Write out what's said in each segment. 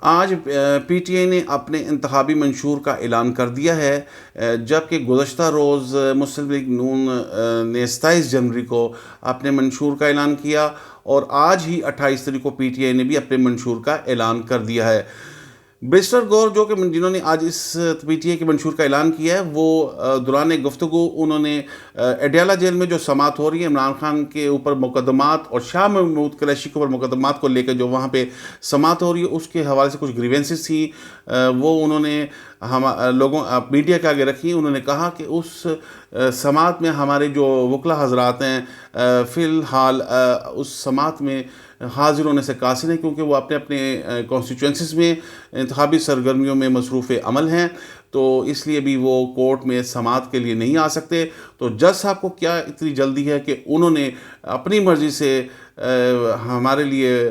آج P T I نے اپنے انتخابی منشور کا اعلان کر دیا ہے، جبکہ گزشتہ روز مسلم لیگ نون نے 27 جنوری کو اپنے منشور کا اعلان کیا، اور آج ہی 28 تاریخ کو پی ٹی آئی نے بھی اپنے منشور کا اعلان کر دیا ہے۔ بیرسٹر گور جو کہ جنہوں نے آج اس پی ٹی آئی کے منشور کا اعلان کیا ہے، وہ دوران گفتگو انہوں نے اڈیالہ جیل میں جو سماعت ہو رہی ہے عمران خان کے اوپر مقدمات اور شاہ محمود قریشی کے اوپر مقدمات کو لے کے جو وہاں پہ سماعت ہو رہی ہے، اس کے حوالے سے کچھ گریونسز تھیں، وہ انہوں نے لوگوں میڈیا کے آگے رکھی۔ انہوں نے کہا کہ اس سماعت میں ہمارے جو وکلا حضرات ہیں فی الحال اس سماعت میں حاضر ہونے سے قاصر ہیں، کیونکہ وہ اپنے اپنے کانسٹیچوئنسیز میں انتخابی سرگرمیوں میں مصروف عمل ہیں، تو اس لیے بھی وہ کورٹ میں سماعت کے لیے نہیں آ سکتے۔ تو جج صاحب کو کیا اتنی جلدی ہے کہ انہوں نے اپنی مرضی سے ہمارے لیے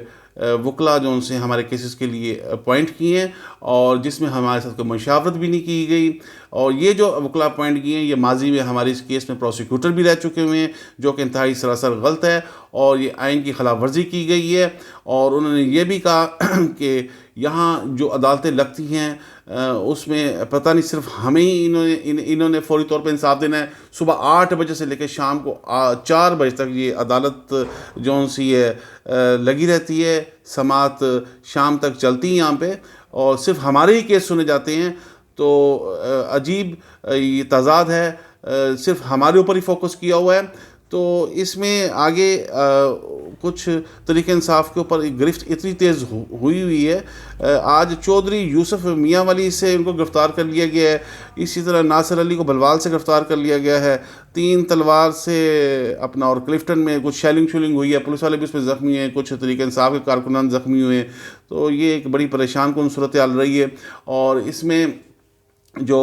وکلا جو ان سے ہمارے کیسز کے لیے اپوائنٹ کیے ہیں، اور جس میں ہمارے ساتھ کوئی مشاورت بھی نہیں کی گئی، اور یہ جو وکلا اپوائنٹ کیے ہیں یہ ماضی میں ہماری اس کیس میں پروسیکیوٹر بھی رہ چکے ہوئے ہیں، جو کہ انتہائی سراسر غلط ہے اور یہ آئین کی خلاف ورزی کی گئی ہے۔ اور انہوں نے یہ بھی کہا کہ یہاں جو عدالتیں لگتی ہیں اس میں پتہ نہیں صرف ہمیں ہی انہوں نے فوری طور پہ انصاف دینا ہے۔ صبح 8 بجے سے لے کے شام کو 4 بجے تک یہ عدالت جو سی ہے لگی رہتی ہے، سماعت شام تک چلتی ہیں یہاں پہ، اور صرف ہمارے ہی کیس سنے جاتے ہیں۔ تو عجیب یہ تضاد ہے، صرف ہمارے اوپر ہی فوکس کیا ہوا ہے۔ تو اس میں آگے کچھ طریق انصاف کے اوپر گرفت اتنی تیز ہوئی ہے۔ آج چودھری یوسف میاں ولی سے ان کو گرفتار کر لیا گیا ہے، اسی طرح ناصر علی کو بلوال سے گرفتار کر لیا گیا ہے، 3 تلوار سے اپنا، اور کلفٹن میں کچھ شیلنگ ہوئی ہے، پولیس والے بھی اس میں زخمی ہیں، کچھ طریق انصاف کے کارکنان زخمی ہوئے ہیں۔ تو یہ ایک بڑی پریشان کن صورتحال رہی ہے، اور اس میں جو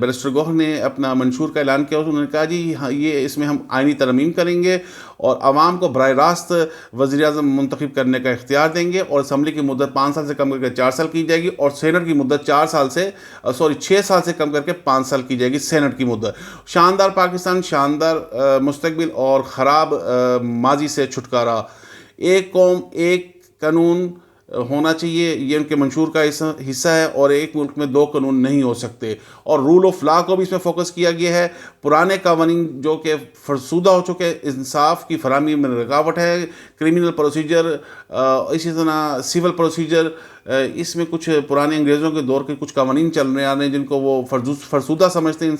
بیرسٹر گوہر نے اپنا منشور کا اعلان کیا، انہوں نے کہا جی یہ اس میں ہم آئینی ترمیم کریں گے اور عوام کو براہ راست وزیر اعظم منتخب کرنے کا اختیار دیں گے، اور اسمبلی کی مدت 5 سال سے کم کر کے 4 سال کی جائے گی، اور سینٹ کی مدت 6 سال سے کم کر کے 5 سال کی جائے گی سینٹ کی مدت۔ شاندار پاکستان، شاندار مستقبل اور خراب ماضی سے چھٹکارا، ایک قوم ایک قانون ہونا چاہیے، یہ ان کے منشور کا حصہ ہے، اور ایک ملک میں 2 قانون نہیں ہو سکتے، اور رول آف لا کو بھی اس میں فوکس کیا گیا ہے۔ پرانے قوانین جو کہ فرسودہ ہو چکے، انصاف کی فراہمی میں رکاوٹ ہے، کرمنل پروسیجر، اسی طرح سول پروسیجر، اس میں کچھ پرانے انگریزوں کے دور کے کچھ قوانین چل رہے آ رہے ہیں جن کو وہ فرسودہ سمجھتے ہیں،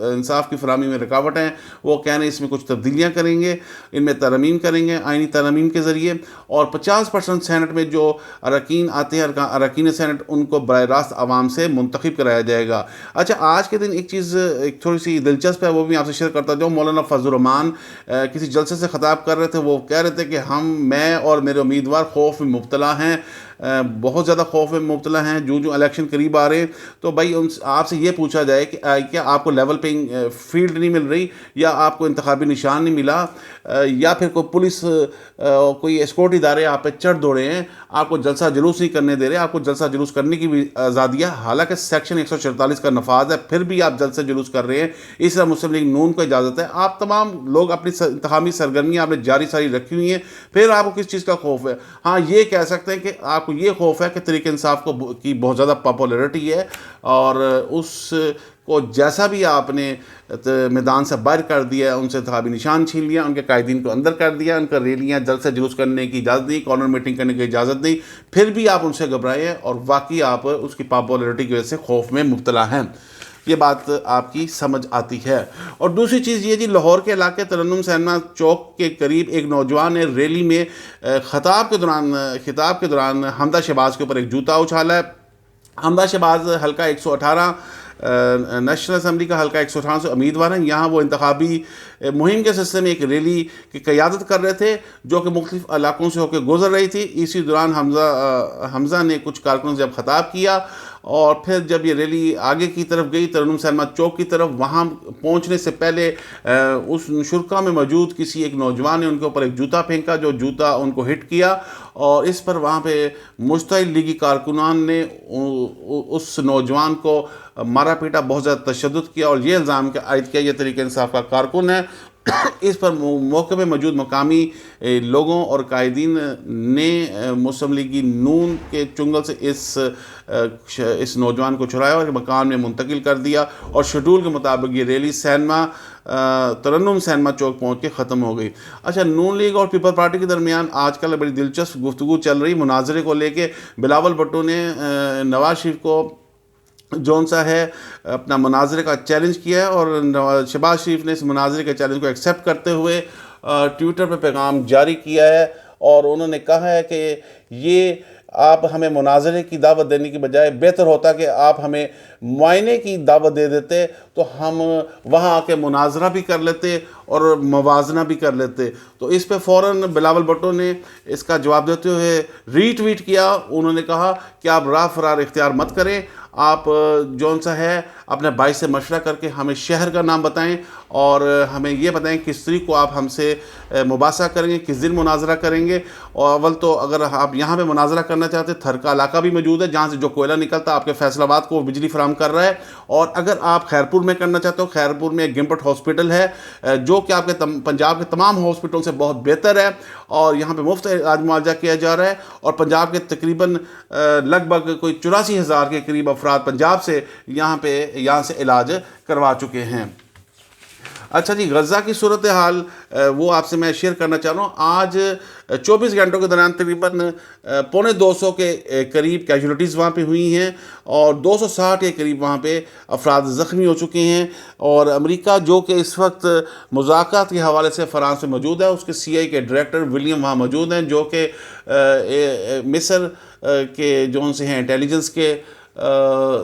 انصاف کی فراہمی میں رکاوٹ ہیں۔ وہ کہہ رہے ہیں اس میں کچھ تبدیلیاں کریں گے، ان میں ترمیم کریں گے آئینی ترمیم کے ذریعے، اور 50% سینٹ میں جو اراکین آتے ہیں، اراکین سینٹ، ان کو براہ راست عوام سے منتخب کرایا جائے گا۔ اچھا، آج کے دن ایک چیز ایک تھوڑی سی دلچسپ ہے، وہ بھی آپ سے شیئر کرتا ہوں۔ مولانا فضل الرحمان کسی جلسے سے خطاب کر رہے تھے، وہ کہہ رہے تھے کہ میں اور میرے امیدوار خوف میں مبتلا ہیں، بہت زیادہ خوف میں مبتلا ہیں، جو الیکشن قریب آ رہے ہیں۔ تو بھائی آپ سے یہ پوچھا جائے کہ کیا آپ کو لیول پینگ فیلڈ نہیں مل رہی، یا آپ کو انتخابی نشان نہیں ملا، یا پھر کوئی پولیس کوئی اسکورٹ ادارے آپ پہ چڑھ دوڑے ہیں، آپ کو جلسہ جلوس نہیں کرنے دے رہے، آپ کو جلسہ جلوس کرنے کی بھی آزادی ہے، حالانکہ سیکشن 144 کا نفاذ ہے، پھر بھی آپ جلسہ جلوس کر رہے ہیں۔ اس طرح مسلم لیگ نون کو اجازت ہے، آپ تمام لوگ اپنی انتخابی سرگرمیاں آپ نے جاری ساری رکھی ہوئی ہیں، پھر آپ کو کس چیز کا خوف ہے؟ ہاں، یہ کہہ سکتے ہیں کہ آپ کو یہ خوف ہے کہ طریق انصاف کی بہت زیادہ پاپولیرٹی ہے، اور اس کو جیسا بھی آپ نے میدان سے باہر کر دیا، ان سے انتخابی نشان چھین لیا، ان کے قائدین کو اندر کر دیا، ان کا ریلیاں جلسے جلوس کرنے کی اجازت نہیں، کارنر میٹنگ کرنے کی اجازت نہیں، پھر بھی آپ ان سے گھبرائے ہیں، اور واقعی آپ اس کی پاپولیرٹی کی وجہ سے خوف میں مبتلا ہیں۔ یہ بات آپ کی سمجھ آتی ہے۔ اور دوسری چیز یہ جی، لاہور کے علاقے ترنم سینما چوک کے قریب ایک نوجوان نے ریلی میں خطاب کے دوران حمدہ شہباز کے اوپر ایک جوتا اچھالا ہے۔ حمدہ شہباز حلقہ 118 نیشنل اسمبلی کا حلقہ 118 سے امیدوار ہیں۔ یہاں وہ انتخابی مہم کے سلسلے میں ایک ریلی کی قیادت کر رہے تھے، جو کہ مختلف علاقوں سے ہو کے گزر رہی تھی۔ اسی دوران حمزہ نے کچھ کارکنوں سے جب خطاب کیا، اور پھر جب یہ ریلی آگے کی طرف گئی، ترنم سینما چوک کی طرف، وہاں پہنچنے سے پہلے اس شرکا میں موجود کسی ایک نوجوان نے ان کے اوپر ایک جوتا پھینکا، جو جوتا ان کو ہٹ کیا، اور اس پر وہاں پہ مشتعل لیگی کارکنان نے اس نوجوان کو مارا پیٹا، بہت زیادہ تشدد کیا، اور یہ الزام عائد کیا یہ طریق انصاف کا کارکن ہے۔ اس پر موقع میں موجود مقامی لوگوں اور قائدین نے مسلم لیگ نون کے چنگل سے اس نوجوان کو چھڑایا اور مکان میں منتقل کر دیا، اور شیڈول کے مطابق یہ ریلی ترنم سینما چوک پہنچ کے ختم ہو گئی۔ اچھا، نون لیگ اور پیپل پارٹی کے درمیان آج کل بڑی دلچسپ گفتگو چل رہی مناظرے کو لے کے۔ بلاول بھٹو نے نواز شریف کو جون سا ہے اپنا مناظرے کا چیلنج کیا ہے، اور شہباز شریف نے اس مناظرے کے چیلنج کو ایکسیپٹ کرتے ہوئے ٹویٹر پہ پیغام جاری کیا ہے، اور انہوں نے کہا ہے کہ یہ آپ ہمیں مناظرے کی دعوت دینے کی بجائے بہتر ہوتا کہ آپ ہمیں معائنے کی دعوت دے دیتے، تو ہم وہاں آ کے مناظرہ بھی کر لیتے اور موازنہ بھی کر لیتے۔ تو اس پہ فوراً بلاول بھٹو نے اس کا جواب دیتے ہوئے ری ٹویٹ کیا۔ انہوں نے کہا کہ آپ راہ فرار اختیار مت کریں، آپ جون سا ہے اپنے بھائی سے مشورہ کر کے ہمیں شہر کا نام بتائیں، اور ہمیں یہ بتائیں کس طریق کو آپ ہم سے مباحثہ کریں گے، کس دن مناظرہ کریں گے۔ اور اول تو اگر آپ یہاں پہ مناظرہ کرنا چاہتے تھر کا علاقہ بھی موجود ہے جہاں سے جو کوئلہ نکلتا ہے آپ کے فیصل آباد کو بجلی فراہم کر رہا ہے، اور اگر آپ خیرپور میں کرنا چاہتے ہو، خیرپور میں ایک گمپٹ ہاسپٹل ہے جو کہ آپ کے پنجاب کے تمام ہاسپٹل سے بہت بہتر ہے، اور یہاں پہ مفت علاج معالجہ کیا جا رہا ہے، اور پنجاب کے تقریباً لگ بھگ کوئی 84,000 کے قریب افراد پنجاب سے یہاں سے علاج کروا چکے ہیں۔ اچھا جی، غزہ کی صورتحال وہ آپ سے میں شیئر کرنا چاہ رہا ہوں۔ آج 24 گھنٹوں کے دوران تقریباً 250 کے قریب کیجولیٹیز وہاں پہ ہوئی ہیں، اور 260 کے قریب وہاں پہ افراد زخمی ہو چکے ہیں، اور امریکہ جو کہ اس وقت مذاکرات کے حوالے سے فرانس میں موجود ہے، اس کے CIA کے ڈائریکٹر ولیم وہاں موجود ہیں، جو کہ مصر کے جو ان سے ہیں انٹیلیجنس کے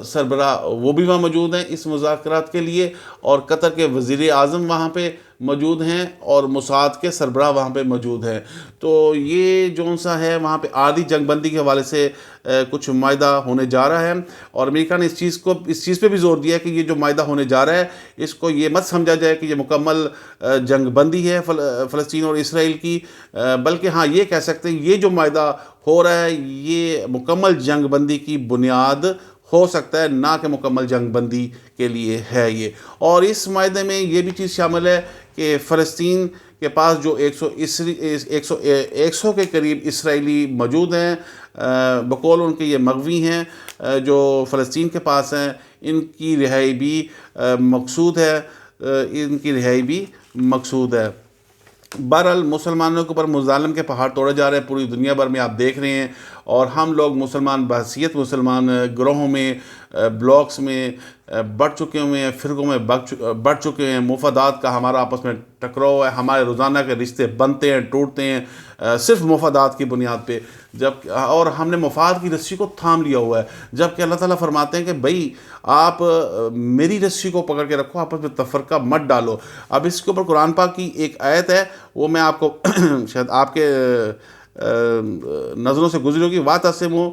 سربراہ وہ بھی وہاں موجود ہیں اس مذاکرات کے لیے، اور قطر کے وزیر اعظم وہاں پہ موجود ہیں، اور موساد کے سربراہ وہاں پہ موجود ہیں۔ تو یہ جو سا ہے وہاں پہ عارضی جنگ بندی کے حوالے سے کچھ معاہدہ ہونے جا رہا ہے، اور امریکہ نے اس چیز پہ بھی زور دیا کہ یہ جو معاہدہ ہونے جا رہا ہے اس کو یہ مت سمجھا جائے کہ یہ مکمل جنگ بندی ہے فلسطین اور اسرائیل کی، بلکہ ہاں یہ کہہ سکتے ہیں یہ جو معاہدہ ہو رہا ہے یہ مکمل جنگ بندی کی بنیاد ہو سکتا ہے، نہ کہ مکمل جنگ بندی کے لیے ہے یہ۔ اور اس معاہدے میں یہ بھی چیز شامل ہے کہ فلسطین کے پاس جو 100 کے قریب اسرائیلی موجود ہیں، بقول ان کے یہ مغوی ہیں جو فلسطین کے پاس ہیں، ان کی رہائی بھی مقصود ہے۔ بہرحال مسلمانوں کے اوپر مظالم کے پہاڑ توڑے جا رہے ہیں پوری دنیا بھر میں، آپ دیکھ رہے ہیں، اور ہم لوگ مسلمان بحیثیت مسلمان گروہوں میں بلاکس میں بڑھ چکے ہوئے ہیں، فرقوں میں بڑھ چکے ہیں، مفادات کا ہمارا آپس میں ٹکراؤ ہے، ہمارے روزانہ کے رشتے بنتے ہیں ٹوٹتے ہیں صرف مفادات کی بنیاد پہ، اور ہم نے مفاد کی رسی کو تھام لیا ہوا ہے، جبکہ اللہ تعالیٰ فرماتے ہیں کہ بھائی آپ میری رسی کو پکڑ کے رکھو، آپس میں تفرقہ مت ڈالو۔ اب اس کے اوپر قرآن پاک کی ایک آیت ہے، وہ میں آپ کو شاید آپ کے نظروں سے گزری ہوگی، وَاعْتَصِمُوا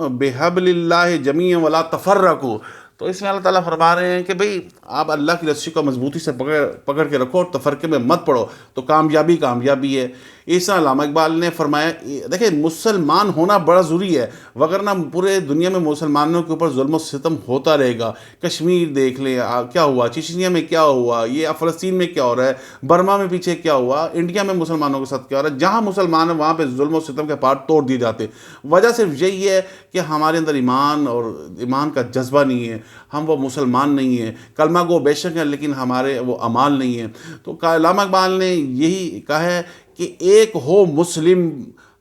بِحَبْلِ اللَّهِ جَمِيعًا وَلَا تَفَرَّقُوا۔ تو اس میں اللہ تعالیٰ فرما رہے ہیں کہ بھئی آپ اللہ کی رسی کو مضبوطی سے پکڑ کے رکھو اور تفرقے میں مت پڑو، تو کامیابی ہے۔ اس طرح علامہ اقبال نے فرمایا، دیکھیں مسلمان ہونا بڑا ضروری ہے، وگرنہ پورے دنیا میں مسلمانوں کے اوپر ظلم و ستم ہوتا رہے گا۔ کشمیر دیکھ لیں کیا ہوا، چچنیا میں کیا ہوا، یہ فلسطین میں کیا ہو رہا ہے، برما میں پیچھے کیا ہوا، انڈیا میں مسلمانوں کے ساتھ کیا ہو رہا ہے، جہاں مسلمان ہیں وہاں پہ ظلم و ستم کے پہاڑ توڑ دیے جاتے۔ وجہ صرف یہی ہے کہ ہمارے اندر ایمان کا جذبہ نہیں ہے، ہم وہ مسلمان نہیں ہیں، کلمہ گو بے شک ہیں لیکن ہمارے وہ اعمال نہیں ہیں۔ تو علامہ اقبال نے یہی کہا ہے کہ ایک ہو مسلم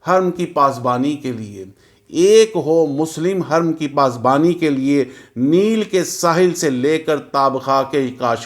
حرم کی پاسبانی کے لیے، ایک ہو مسلم حرم کی پاسبانی کے لیے، نیل کے ساحل سے لے کر تاب خاک کاشغر